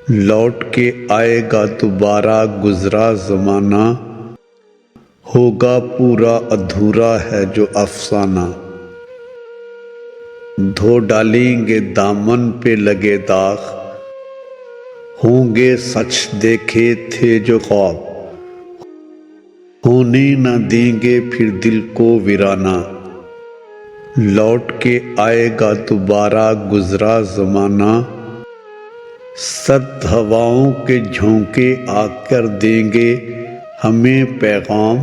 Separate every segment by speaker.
Speaker 1: لوٹ کے آئے گا دوبارہ گزرا زمانہ، ہوگا پورا ادھورا ہے جو افسانہ۔ دھو ڈالیں گے دامن پہ لگے داغ، ہوں گے سچ دیکھے تھے جو خواب، ہونے نہ دیں گے پھر دل کو ویرانہ۔ لوٹ کے آئے گا دوبارہ گزرا زمانہ، سرد ہواؤں کے جھونکے آ کر دیں گے ہمیں پیغام،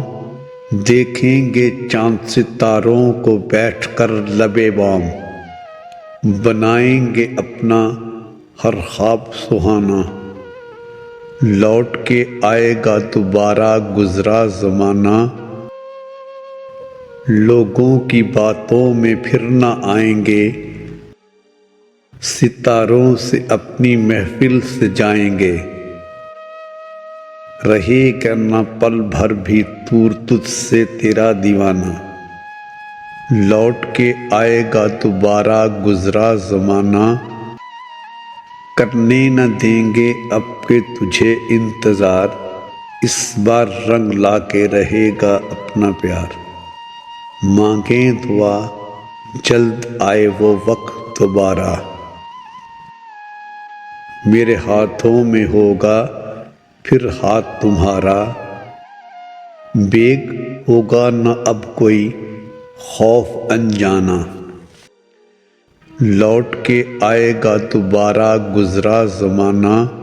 Speaker 1: دیکھیں گے چاند ستاروں کو بیٹھ کر لبِ بام، بنائیں گے اپنا ہر خواب سہانا۔ لوٹ کے آئے گا دوبارہ گزرا زمانہ، لوگوں کی باتوں میں پھر نہ آئیں گے، ستاروں سے اپنی محفل سجائیں گے، رہے گا نہ پل بھر بھی دور تجھ سے تیرا دیوانہ۔ لوٹ کے آئے گا دوبارہ گزرا زمانہ، کرنے نہ دیں گے اب کہ تجھے انتظار، اس بار رنگ لا کے رہے گا اپنا پیار۔ مانگیں دعا جلد آئے وہ وقت دوبارہ، میرے ہاتھوں میں ہوگا پھر ہاتھ تمہارا، بیگ ہوگا نہ اب کوئی خوف انجانا۔ لوٹ کے آئے گا دوبارہ گزرا زمانہ،